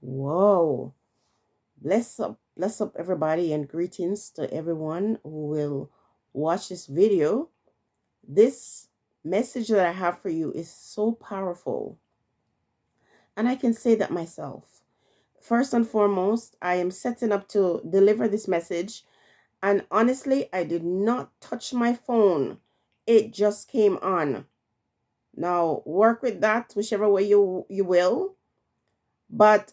Whoa. Bless up everybody and greetings to everyone who will watch this video. This message that I have for you is so powerful. And I can say that myself. First and foremost, I am setting up to deliver this message. And honestly, I did not touch my phone. It just came on. Now, work with that whichever way you will. But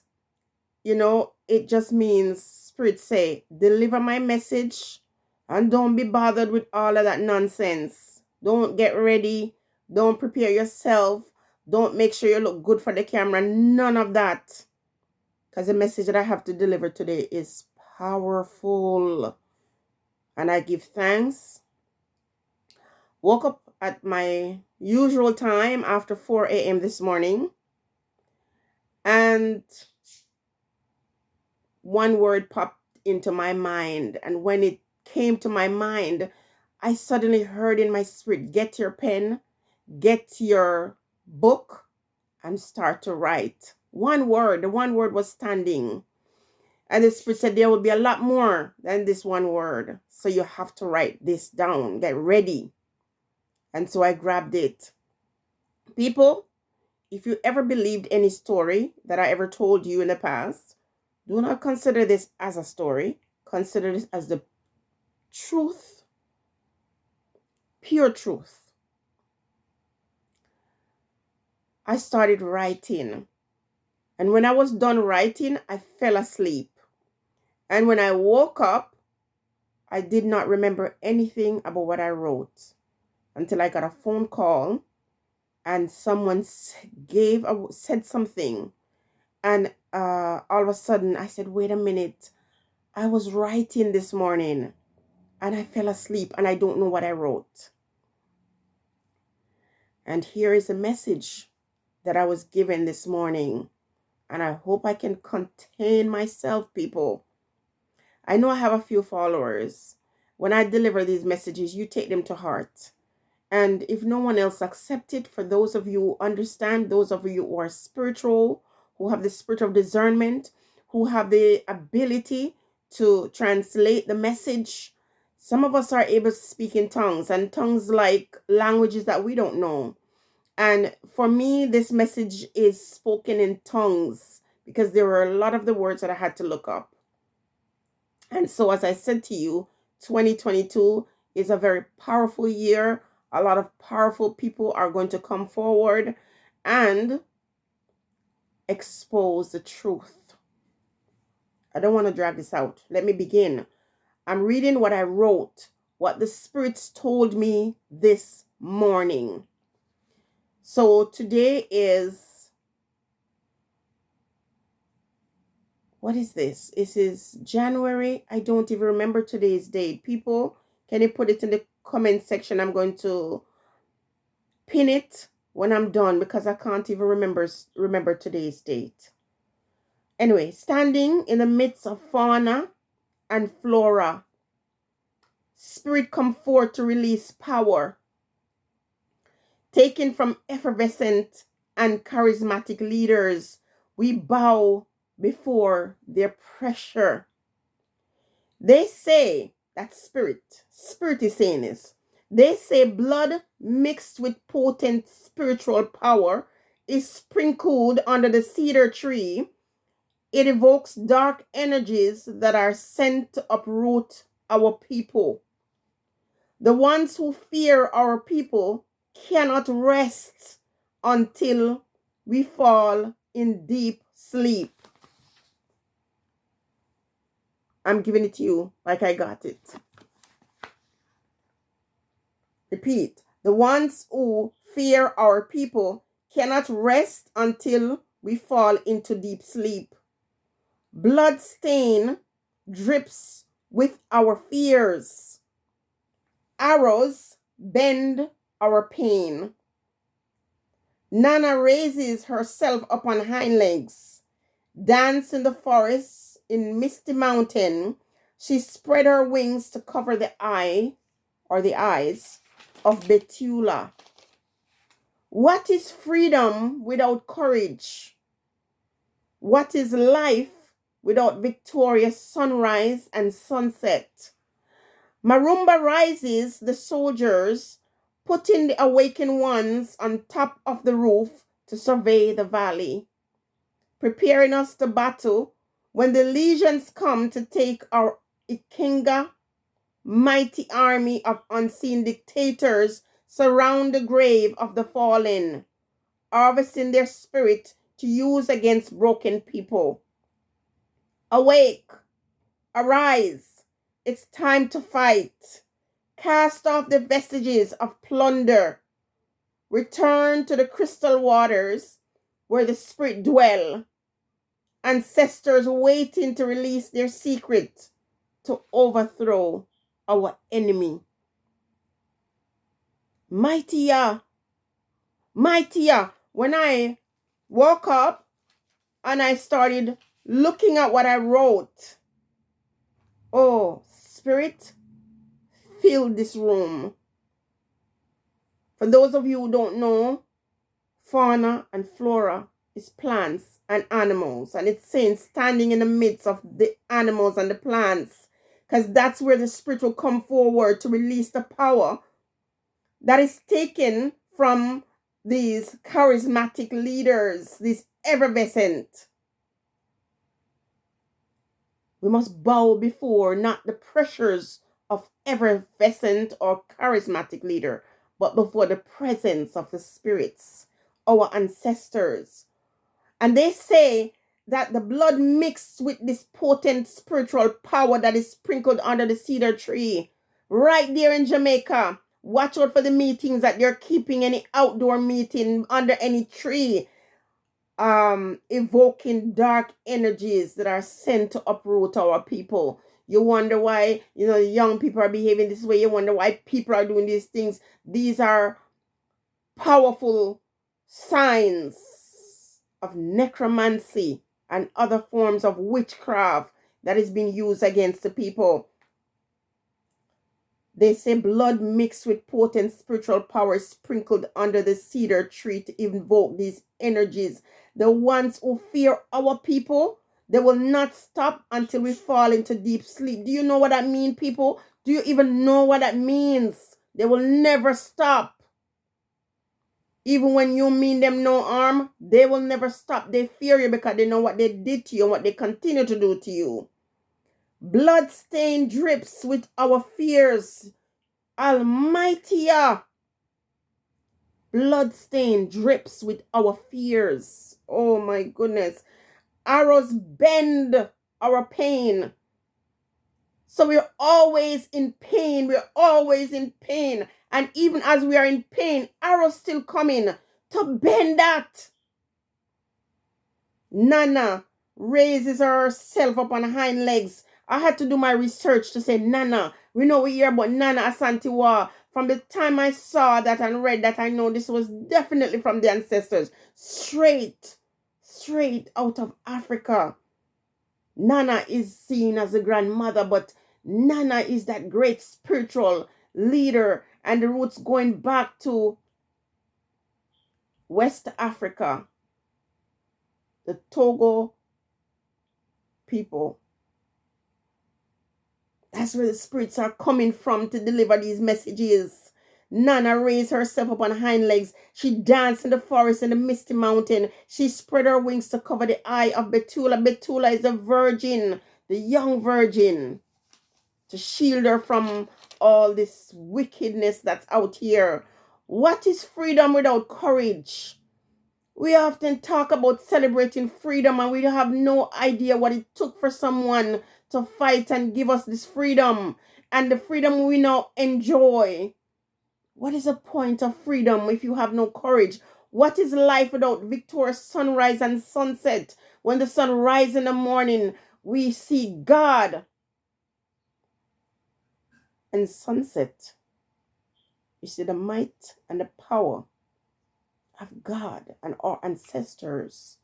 it just means Spirit say, deliver my message and don't be bothered with all of that nonsense. Don't get ready. Don't prepare yourself. Don't make sure you look good for the camera. None of that. Because the message that I have to deliver today is powerful. And I give thanks. Woke up at my usual time after 4 a.m. this morning. And one word popped into my mind. And when it came to my mind, I suddenly heard in my spirit, get your pen, get your book, and start to write. The one word was standing. And the Spirit said there will be a lot more than this one word. So you have to write this down, get ready. And so I grabbed it. People, if you ever believed any story that I ever told you in the past, do not consider this as a story. Consider this as the truth, pure truth. I started writing. And when I was done writing, I fell asleep. And when I woke up, I did not remember anything about what I wrote until I got a phone call and someone said something. And all of a sudden, I said, wait a minute. I was writing this morning and I fell asleep and I don't know what I wrote. And here is a message that I was given this morning. And I hope I can contain myself, people. I know I have a few followers. When I deliver these messages, you take them to heart. And if no one else accepts it, for those of you who understand, those of you who are spiritual, who have the spirit of discernment, who have the ability to translate the message, some of us are able to speak in tongues, and tongues like languages that we don't know. And for me, this message is spoken in tongues because there were a lot of the words that I had to look up. And so, as I said to you, 2022 is a very powerful year. A lot of powerful people are going to come forward and expose the truth. I don't want to drag this out. Let me begin. I'm reading what I wrote, what the spirits told me this morning. So today is, what is this? This is January. I don't even remember today's date. People, can you put it in the comment section? I'm going to pin it when I'm done because I can't even remember today's date. Anyway, standing in the midst of fauna and flora, Spirit come forth to release power, taken from effervescent and charismatic leaders. We bow before their pressure. They say that Spirit is saying this. They say blood mixed with potent spiritual power is sprinkled under the cedar tree. It evokes dark energies that are sent to uproot our people. The ones who fear our people cannot rest until we fall in deep sleep. I'm giving it to you like I got it. Repeat. The ones who fear our people cannot rest until we fall into deep sleep. Blood stain drips with our fears. Arrows bend our pain. Nana raises herself upon hind legs. Dance in the forest in misty mountain. She spread her wings to cover the eye or the eyes of Betula. What is freedom without courage? What is life without victorious sunrise and sunset? Marumba rises the soldiers, putting the awakened ones on top of the roof to survey the valley, preparing us to battle when the legions come to take our Ikenga mighty army of unseen dictators surround the grave of the fallen, harvesting their spirit to use against broken people. Awake, arise, it's time to fight. Cast off the vestiges of plunder. Return to the crystal waters where the spirit dwell. Ancestors waiting to release their secret to overthrow our enemy. Mightier, mightier. When I woke up and I started looking at what I wrote, oh, spirit filled this room. For those of you who don't know, fauna and flora is plants and animals, and it's saying standing in the midst of the animals and the plants, because that's where the spirit will come forward to release the power that is taken from these charismatic leaders, these effervescent. We must bow before not the pressures of effervescent or charismatic leader, but before the presence of the spirits, our ancestors. And they say that the blood mixed with this potent spiritual power that is sprinkled under the cedar tree right there in Jamaica. Watch out for the meetings that they're keeping, any outdoor meeting under any tree, evoking dark energies that are sent to uproot our people. You wonder why, young people are behaving this way. You wonder why people are doing these things. These are powerful signs of necromancy and other forms of witchcraft that is being used against the people. They say blood mixed with potent spiritual power sprinkled under the cedar tree to invoke these energies. The ones who fear our people, they will not stop until we fall into deep sleep. Do you know what that means, people? Do you even know what that means? They will never stop. Even when you mean them no harm, they will never stop. They fear you because they know what they did to you and what they continue to do to you. Blood stain drips with our fears. Almighty, blood stain drips with our fears. Oh my goodness. Arrows bend our pain. So we're always in pain. We're always in pain. And even as we are in pain, arrows still coming to bend that. Nana raises herself up on hind legs. I had to do my research to say Nana. We know we hear about Nana Asantewa. From the time I saw that and read that, I know this was definitely from the ancestors. Straight out of Africa. Nana is seen as a grandmother, but Nana is that great spiritual leader, and the roots going back to West Africa, the Togo people. That's where the spirits are coming from to deliver these messages. Nana raised herself up on hind legs. She danced in the forest in the misty mountain. She spread her wings to cover the eye of Betula. Betula is the virgin, the young virgin, to shield her from all this wickedness that's out here. What is freedom without courage? We often talk about celebrating freedom and we have no idea what it took for someone to fight and give us this freedom and the freedom we now enjoy. What is the point of freedom if you have no courage? What is life without victorious sunrise and sunset? When the sun rises in the morning, we see God. And sunset, you see the might and the power of God and our ancestors.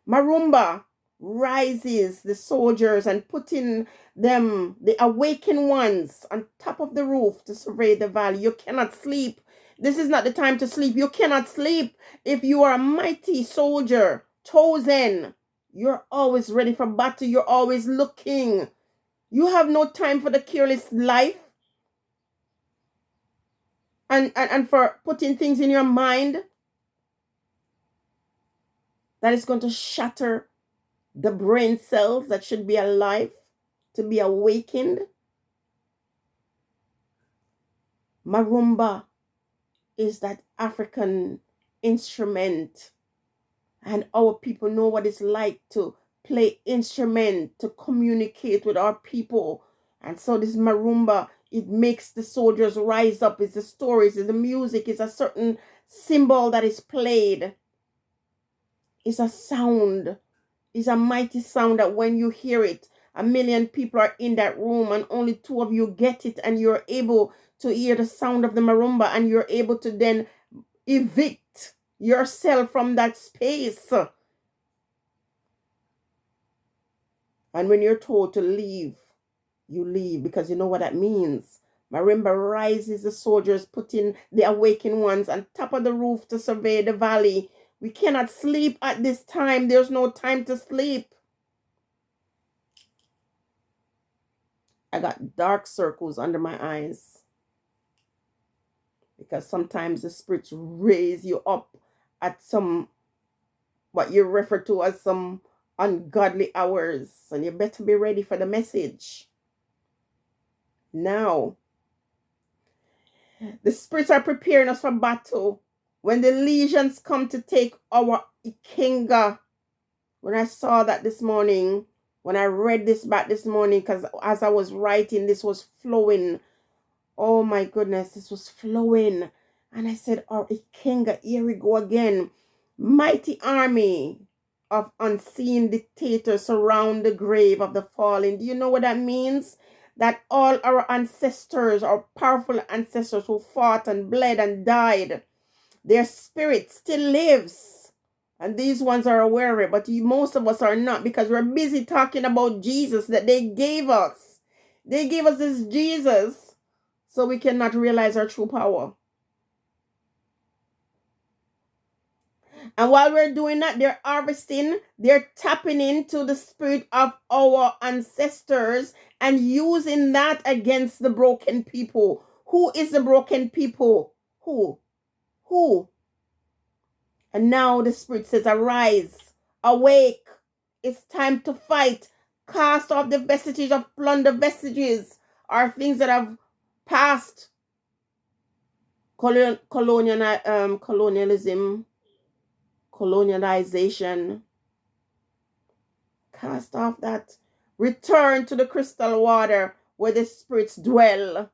Marumba rises the soldiers and putting them, the awakened ones, on top of the roof to survey the valley. You cannot sleep. This is not the time to sleep. You cannot sleep if you are a mighty soldier, chosen. You're always ready for battle. You're always looking. You have no time for the careless life and for putting things in your mind that is going to shatter the brain cells that should be alive to be awakened. Marumba is that African instrument, and our people know what it's like to play instrument, to communicate with our people. And so this marumba, it makes the soldiers rise up. It's the stories, it's the music, it's a certain symbol that is played. It's a sound. It's a mighty sound that when you hear it, a million people are in that room and only two of you get it, and you're able to hear the sound of the marumba, and you're able to then evict yourself from that space. And when you're told to leave, you leave, because you know what that means. Marimba rises the soldiers, putting the awakened ones on top of the roof to survey the valley. We cannot sleep at this time. There's no time to sleep. I got dark circles under my eyes because sometimes the spirits raise you up at some, what you refer to as some ungodly hours, and you better be ready for the message. Now, the spirits are preparing us for battle. When the legions come to take our Ikenga, when I saw that this morning, when I read this back this morning, because as I was writing, this was flowing. Oh my goodness, this was flowing. And I said, our Ikenga, here we go again. Mighty army of unseen dictators surround the grave of the fallen. Do you know what that means? That all our ancestors, our powerful ancestors who fought and bled and died, their spirit still lives. And these ones are aware of it, but most of us are not, because we're busy talking about Jesus that they gave us. They gave us this Jesus so we cannot realize our true power. And while we're doing that, they're harvesting, they're tapping into the spirit of our ancestors and using that against the broken people. Who is the broken people? Who? Who? And now the spirit says, arise, awake. It's time to fight. Cast off the vestiges of plunder. Vestiges are things that have passed. Colonialism, colonialization. Cast off that. Return to the crystal water where the spirits dwell.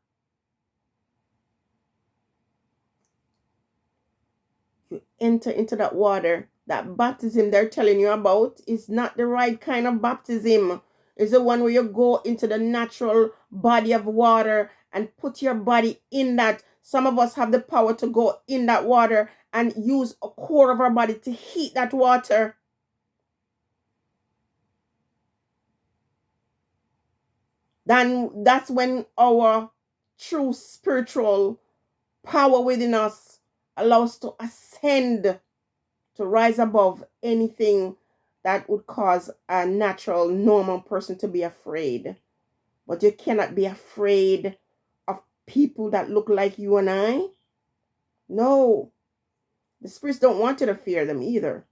You enter into that water. That baptism they're telling you about is not the right kind of baptism. It's the one where you go into the natural body of water and put your body in that. Some of us have the power to go in that water and use a core of our body to heat that water. Then that's when our true spiritual power within us allows us to ascend, to rise above anything that would cause a natural, normal person to be afraid. But you cannot be afraid of people that look like you and I. No, the spirits don't want you to fear them either.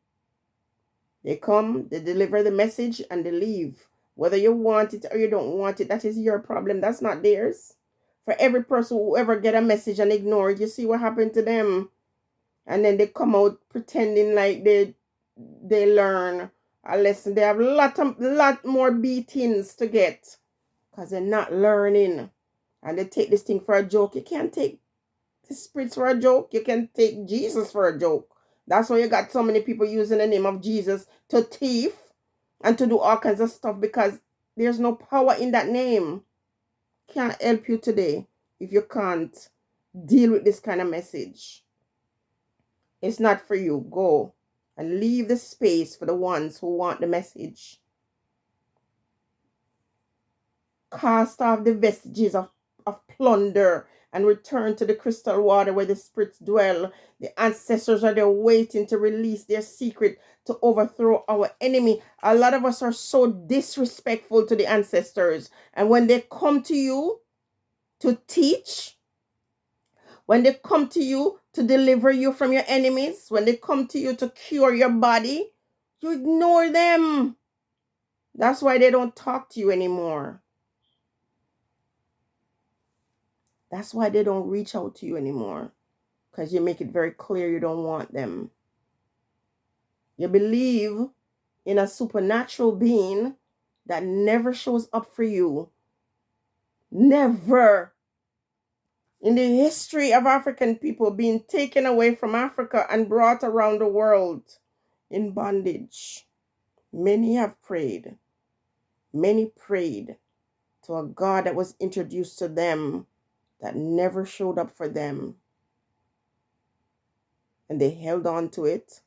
They come, they deliver the message, and they leave. Whether you want it or you don't want it, that is your problem. That's not theirs. For every person who ever get a message and ignore it, you see what happened to them. And then they come out pretending like they learn a lesson. They have lot more beatings to get because they're not learning. And they take this thing for a joke. You can't take the spirits for a joke. You can take Jesus for a joke. That's why you got so many people using the name of Jesus to thief and to do all kinds of stuff, because there's no power in that name. Can't help you today if you can't deal with this kind of message. It's not for you. Go and leave the space for the ones who want the message. Cast off the vestiges of plunder and return to the crystal water where the spirits dwell. The ancestors are there waiting to release their secret to overthrow our enemy. A lot of us are so disrespectful to the ancestors. And when they come to you to teach, when they come to you to deliver you from your enemies, when they come to you to cure your body, you ignore them. That's why they don't talk to you anymore. That's why they don't reach out to you anymore. Because you make it very clear you don't want them. You believe in a supernatural being that never shows up for you. Never. In the history of African people being taken away from Africa and brought around the world in bondage, many have prayed. Many prayed to a God that was introduced to them that never showed up for them. And they held on to it.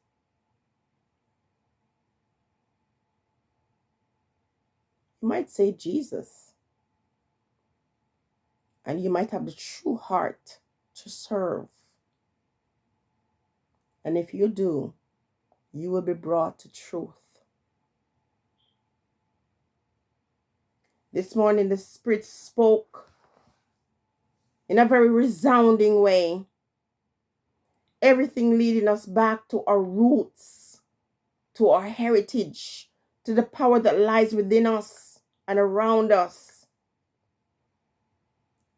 You might say Jesus. And you might have the true heart to serve. And if you do, you will be brought to truth. This morning, the Spirit spoke in a very resounding way. Everything leading us back to our roots, to our heritage, to the power that lies within us and around us.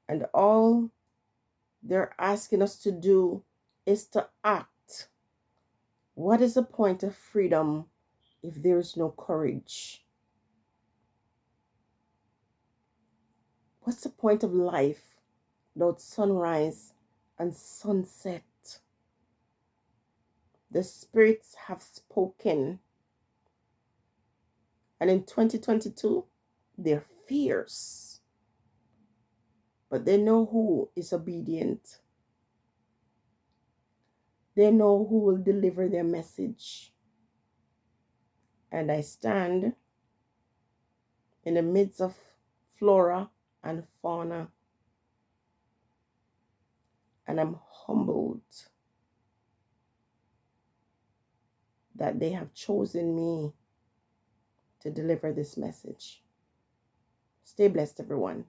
And all they're asking us to do is to act. What is the point of freedom if there is no courage? What's the point of life without sunrise and sunset? The spirits have spoken. And in 2022, they're fierce. But they know who is obedient. They know who will deliver their message. And I stand in the midst of flora and fauna. And I'm humbled that they have chosen me to deliver this message. Stay blessed, everyone.